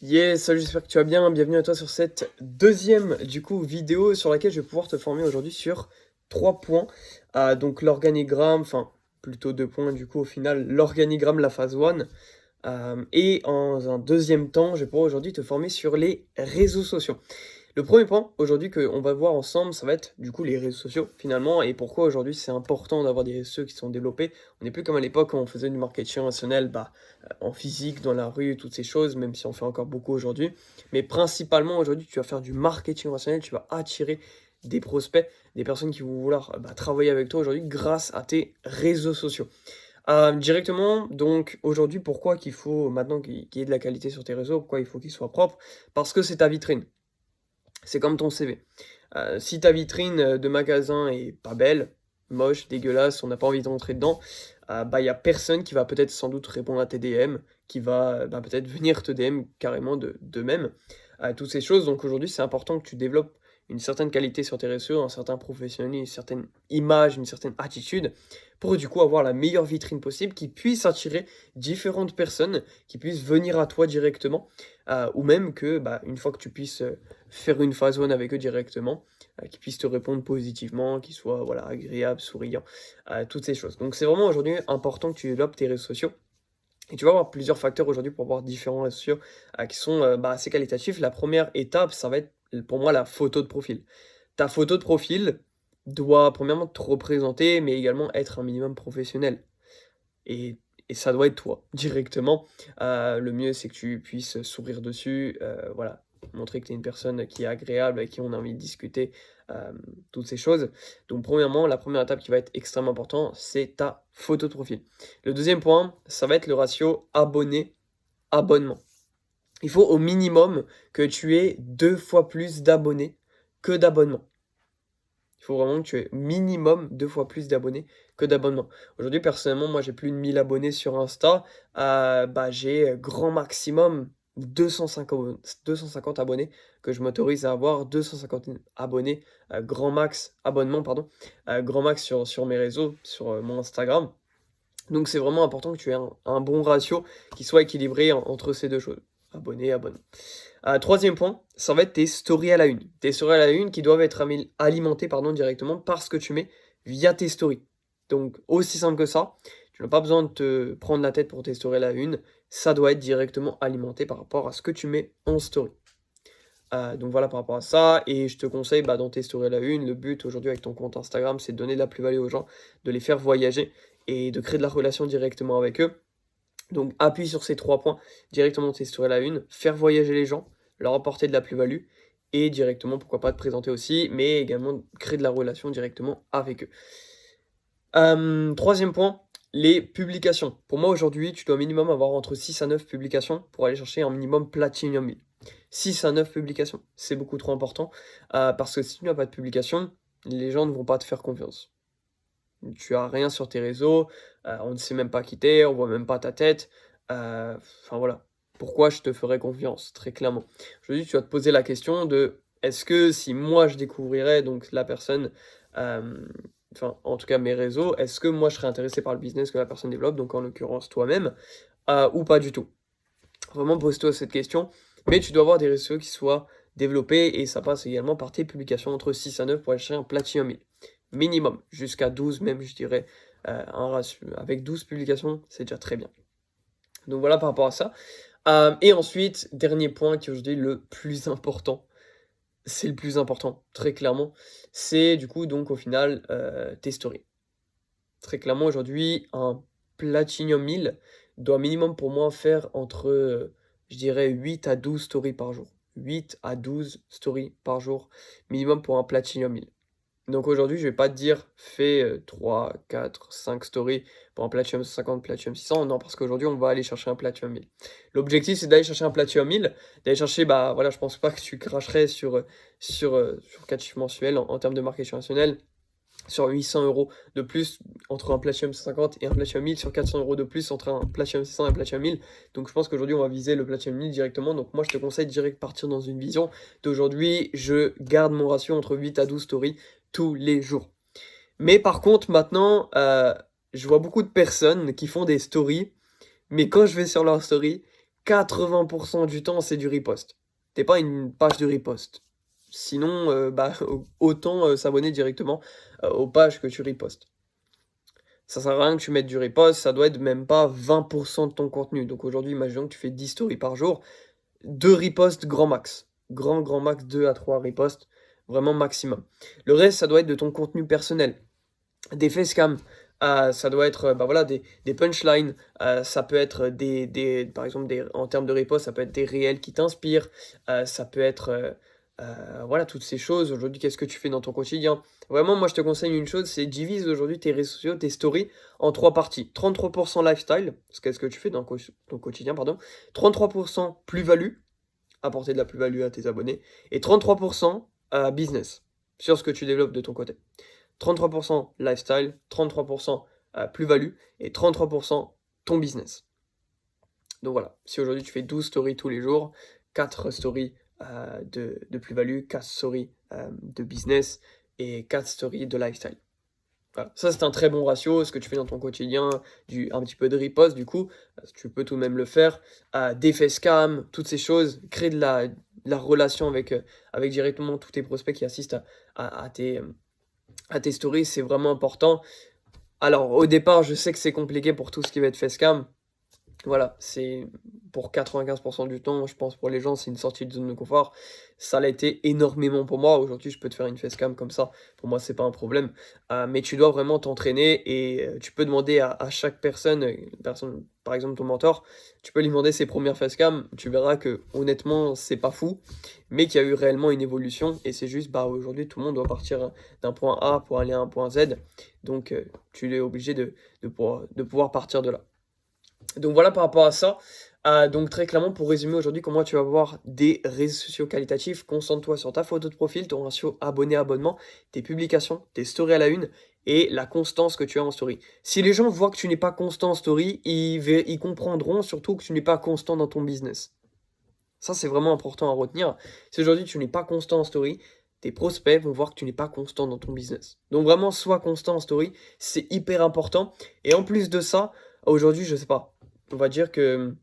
Yes, salut, j'espère que tu vas bien. Bienvenue à toi sur cette deuxième vidéo sur laquelle je vais pouvoir te former aujourd'hui sur 3 points. Donc l'organigramme, enfin plutôt 2 points au final, l'organigramme, la phase 1. Et en un deuxième temps, je vais pouvoir aujourd'hui te former sur les réseaux sociaux. Le premier point aujourd'hui qu'on va voir ensemble, ça va être les réseaux sociaux finalement, et pourquoi aujourd'hui c'est important d'avoir des réseaux sociaux qui sont développés. On n'est plus comme à l'époque quand on faisait du marketing relationnel en physique, dans la rue, toutes ces choses, même si on fait encore beaucoup aujourd'hui. Mais principalement aujourd'hui, tu vas faire du marketing relationnel, tu vas attirer des prospects, des personnes qui vont vouloir travailler avec toi aujourd'hui grâce à tes réseaux sociaux. Directement, donc aujourd'hui, pourquoi qu'il faut maintenant qu'il y ait de la qualité sur tes réseaux, pourquoi il faut qu'ils soient propres? Parce que c'est ta vitrine. C'est comme ton CV. Si ta vitrine de magasin est pas belle, moche, dégueulasse, on n'a pas envie d'entrer dedans, il y a personne qui va peut-être sans doute répondre à tes DM, qui va peut-être venir te DM carrément d'eux-mêmes. Toutes ces choses, donc aujourd'hui, c'est important que tu développes une certaine qualité sur tes réseaux, un certain professionnalisme, une certaine image, une certaine attitude, pour avoir la meilleure vitrine possible, qui puisse attirer différentes personnes, qui puissent venir à toi directement, ou même que, une fois que tu puisses faire une phase one avec eux directement, qui puissent te répondre positivement, qui soient voilà, agréables, souriants, toutes ces choses. Donc c'est vraiment aujourd'hui important que tu développes tes réseaux sociaux. Et tu vas avoir plusieurs facteurs aujourd'hui pour avoir différents réseaux sociaux qui sont assez qualitatifs. La première étape, ça va être pour moi la photo de profil. Ta photo de profil doit premièrement te représenter, mais également être un minimum professionnel. Et, et ça doit être toi, directement. Le mieux, c'est que tu puisses sourire dessus, voilà, montrer que tu es une personne qui est agréable, avec qui on a envie de discuter, toutes ces choses. Donc premièrement, la première étape qui va être extrêmement importante, c'est ta photo de profil. Le deuxième point, ça va être le ratio abonné-abonnement. Il faut au minimum que tu aies 2 fois plus d'abonnés que d'abonnements. Il faut vraiment que tu aies minimum 2 fois plus d'abonnés que d'abonnements. Aujourd'hui, personnellement, moi, j'ai plus de 1000 abonnés sur Insta. J'ai grand maximum 250 abonnés que je m'autorise à avoir. 250 abonnés, grand max, abonnement, pardon, grand max sur mes réseaux, sur mon Instagram. Donc, c'est vraiment important que tu aies un bon ratio qui soit équilibré entre ces deux choses. Abonnés, abonnements. Troisième point, ça va être tes stories à la une. Tes stories à la une qui doivent être alimentées directement par ce que tu mets via tes stories. Donc aussi simple que ça, tu n'as pas besoin de te prendre la tête pour tes stories à la une, ça doit être directement alimenté par rapport à ce que tu mets en story. Donc voilà par rapport à ça, et je te conseille dans tes stories à la une, le but aujourd'hui avec ton compte Instagram, c'est de donner de la plus-value aux gens, de les faire voyager et de créer de la relation directement avec eux. Donc appuie sur ces 3 points, directement tes stories à la une, faire voyager les gens, leur apporter de la plus-value, et directement, pourquoi pas te présenter aussi, mais également créer de la relation directement avec eux. Troisième point, les publications. Pour moi aujourd'hui, tu dois minimum avoir entre 6 à 9 publications pour aller chercher un minimum Platinum 1000. 6 à 9 publications, c'est beaucoup trop important, parce que si tu n'as pas de publication, les gens ne vont pas te faire confiance. Tu as rien sur tes réseaux, on ne sait même pas qui tu on voit même pas ta tête, enfin voilà. Pourquoi je te ferais confiance? Très clairement. Aujourd'hui, tu vas te poser la question de: «Est-ce que si moi je découvrirais donc la personne, enfin en tout cas mes réseaux, est-ce que moi je serais intéressé par le business que la personne développe?» donc en l'occurrence toi-même, ou pas du tout? Vraiment pose-toi cette question, mais tu dois avoir des réseaux qui soient développés, et ça passe également par tes publications entre 6 à 9 pour aller chercher un Platinum 1000. Minimum, jusqu'à 12 même je dirais, un ratio avec 12 publications, c'est déjà très bien. Donc voilà par rapport à ça. Et ensuite, dernier point qui est aujourd'hui le plus important, c'est le plus important, très clairement, c'est donc au final, tes stories. Très clairement aujourd'hui, un Platinum 1000 doit minimum pour moi faire entre, je dirais 8 à 12 stories par jour. 8 à 12 stories par jour, minimum pour un Platinum 1000. Donc aujourd'hui, je vais pas te dire: «Fais, 3, 4, 5 stories pour un Platinum 50, Platinum 600». Non, parce qu'aujourd'hui, on va aller chercher un Platinum 1000. L'objectif, c'est d'aller chercher un Platinum 1000, d'aller chercher, voilà, je pense pas que tu cracherais sur 4 chiffres mensuels en termes de marketing relationnel, sur 800 € de plus entre un Platinum 150 et un Platinum 1000, sur 400 € de plus entre un Platinum 600 et un Platinum 1000. Donc je pense qu'aujourd'hui, on va viser le Platinum 1000 directement. Donc moi, je te conseille direct de partir dans une vision d'aujourd'hui, je garde mon ratio entre 8 à 12 stories tous les jours. Mais par contre, maintenant, je vois beaucoup de personnes qui font des stories, mais quand je vais sur leur story, 80% du temps, c'est du repost. T'es pas une page de repost. Sinon, autant s'abonner directement aux pages que tu repostes. Ça sert à rien que tu mettes du repost, ça doit être même pas 20% de ton contenu. Donc aujourd'hui, imaginons que tu fais 10 stories par jour, 2 reposts grand max. Grand max, 2 à 3 reposts, vraiment maximum. Le reste, ça doit être de ton contenu personnel. Des facecam, ça doit être voilà, des punchlines, ça peut être par exemple, en termes de repost, ça peut être des réels qui t'inspirent, ça peut être voilà, toutes ces choses. Aujourd'hui, qu'est-ce que tu fais dans ton quotidien? Vraiment, moi, je te conseille une chose, c'est divise aujourd'hui tes réseaux sociaux, tes stories, en 3 parties. 33% lifestyle, qu'est-ce que tu fais dans ton quotidien, pardon. 33% plus-value, apporter de la plus-value à tes abonnés. Et 33% business, sur ce que tu développes de ton côté. 33% lifestyle, 33% plus-value et 33% ton business. Donc voilà, si aujourd'hui tu fais 12 stories tous les jours, 4 stories de plus-value, 4 stories de business et 4 stories de lifestyle. Voilà. Ça, c'est un très bon ratio. Ce que tu fais dans ton quotidien, un petit peu de repost, du coup, tu peux tout de même le faire. Des facecam, toutes ces choses, créer de la relation avec directement tous tes prospects qui assistent à tes stories, c'est vraiment important. Alors, au départ, je sais que c'est compliqué pour tout ce qui va être facecam. Voilà, c'est pour 95% du temps, je pense pour les gens, c'est une sortie de zone de confort. Ça l'a été énormément pour moi. Aujourd'hui, je peux te faire une facecam comme ça. Pour moi, c'est pas un problème. Mais tu dois vraiment t'entraîner et tu peux demander à chaque personne, par exemple ton mentor, tu peux lui demander ses premières facecam. Tu verras que honnêtement, c'est pas fou, mais qu'il y a eu réellement une évolution. Et c'est juste, aujourd'hui, tout le monde doit partir d'un point A pour aller à un point Z. Donc, tu es obligé de pouvoir partir de là. Donc voilà par rapport à ça. Donc très clairement, pour résumer aujourd'hui, comment tu vas avoir des réseaux sociaux qualitatifs, concentre-toi sur ta photo de profil, ton ratio abonné-abonnement, tes publications, tes stories à la une et la constance que tu as en story. Si les gens voient que tu n'es pas constant en story, ils comprendront surtout que tu n'es pas constant dans ton business. Ça, c'est vraiment important à retenir. Si aujourd'hui tu n'es pas constant en story, tes prospects vont voir que tu n'es pas constant dans ton business. Donc vraiment, sois constant en story, c'est hyper important. Et en plus de ça, aujourd'hui, je sais pas, on va dire que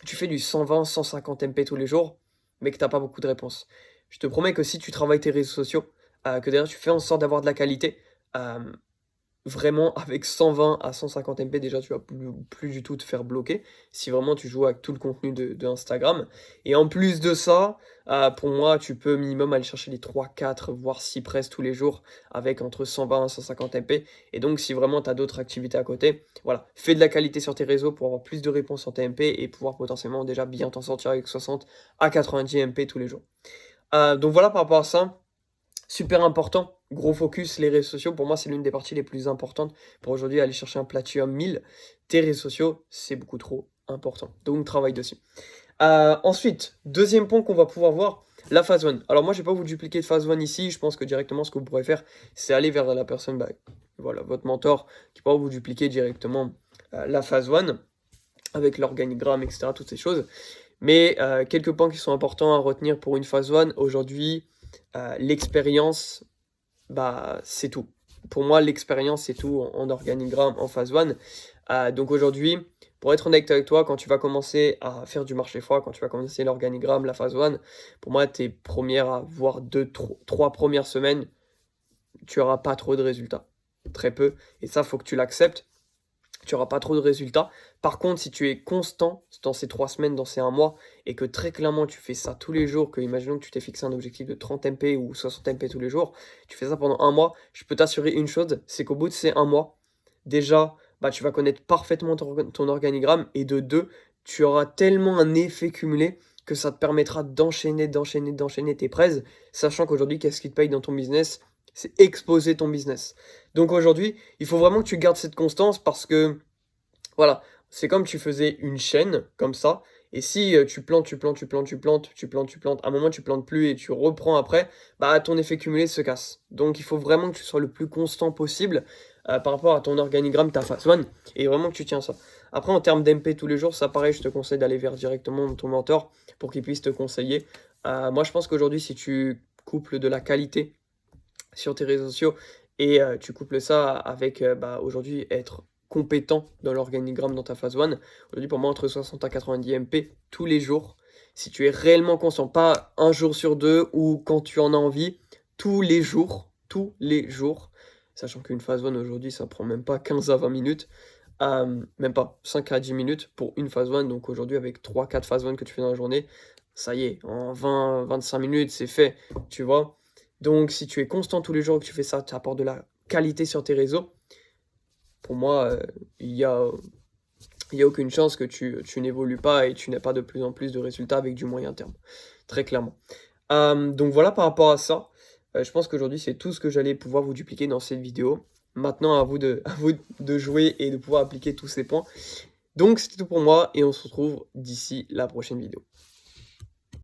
tu fais du 120, 150 MP tous les jours, mais que tu n'as pas beaucoup de réponses. Je te promets que si tu travailles tes réseaux sociaux, que d'ailleurs tu fais en sorte d'avoir de la qualité, vraiment avec 120 à 150 MP, déjà tu vas plus du tout te faire bloquer, si vraiment tu joues avec tout le contenu de Instagram. Et en plus de ça, pour moi, tu peux minimum aller chercher les 3, 4, voire 6 presses tous les jours, avec entre 120 et 150 MP. Et donc si vraiment tu as d'autres activités à côté, voilà, fais de la qualité sur tes réseaux pour avoir plus de réponses sur tes MP et pouvoir potentiellement déjà bien t'en sortir avec 60 à 90 MP tous les jours. Donc voilà par rapport à ça. Super important, gros focus, les réseaux sociaux, pour moi, c'est l'une des parties les plus importantes pour aujourd'hui aller chercher un Platinum 1000. Tes réseaux sociaux, c'est beaucoup trop important. Donc, travaille dessus. Ensuite, deuxième point qu'on va pouvoir voir, la phase 1. Alors, moi, je ne vais pas vous dupliquer de phase 1 ici. Je pense que directement, ce que vous pourrez faire, c'est aller vers la personne, voilà, votre mentor, qui pourra vous dupliquer directement la phase 1 avec l'organigramme, etc., toutes ces choses. Mais quelques points qui sont importants à retenir pour une phase 1 aujourd'hui. L'expérience, c'est tout. Pour moi, l'expérience, c'est tout en organigramme, en phase 1. Donc aujourd'hui, pour être honnête avec toi, quand tu vas commencer à faire du marché froid, quand tu vas commencer l'organigramme, la phase 1, pour moi, tes premières, voire 3 premières semaines, tu n'auras pas trop de résultats. Très peu. Et ça, il faut que tu l'acceptes. Tu n'auras pas trop de résultats. Par contre, si tu es constant dans ces 3 semaines, dans ces 1 mois, et que très clairement tu fais ça tous les jours, que imaginons que tu t'es fixé un objectif de 30 MP ou 60 MP tous les jours, tu fais ça pendant 1 mois, je peux t'assurer une chose, c'est qu'au bout de ces 1 mois, déjà, tu vas connaître parfaitement ton organigramme, et de 2, tu auras tellement un effet cumulé que ça te permettra d'enchaîner tes prises, sachant qu'aujourd'hui, qu'est-ce qui te paye dans ton business? C'est exposer ton business. Donc aujourd'hui, il faut vraiment que tu gardes cette constance parce que, voilà, c'est comme tu faisais une chaîne, comme ça, et si tu plantes, à un moment tu plantes plus et tu reprends après, ton effet cumulé se casse. Donc il faut vraiment que tu sois le plus constant possible par rapport à ton organigramme, ta phase 1, et vraiment que tu tiens ça. Après, en termes d'MP tous les jours, ça pareil, je te conseille d'aller vers directement ton mentor pour qu'il puisse te conseiller. Moi, je pense qu'aujourd'hui, si tu couples de la qualité sur tes réseaux sociaux et tu couples ça avec aujourd'hui être compétent dans l'organigramme dans ta phase 1, aujourd'hui pour moi entre 60 à 90 MP tous les jours, si tu es réellement conscient, pas un jour sur deux ou quand tu en as envie, tous les jours, sachant qu'une phase 1 aujourd'hui ça prend même pas 15 à 20 minutes, même pas 5 à 10 minutes pour une phase 1, donc aujourd'hui avec 3-4 phases 1 que tu fais dans la journée, ça y est, en 20-25 minutes c'est fait, tu vois? Donc si tu es constant tous les jours et que tu fais ça, tu apportes de la qualité sur tes réseaux, pour moi, il y a aucune chance que tu n'évolues pas et tu n'aies pas de plus en plus de résultats avec du moyen terme, très clairement. Donc voilà par rapport à ça, je pense qu'aujourd'hui c'est tout ce que j'allais pouvoir vous dupliquer dans cette vidéo. Maintenant à vous de à vous de jouer et de pouvoir appliquer tous ces points. Donc c'était tout pour moi et on se retrouve d'ici la prochaine vidéo.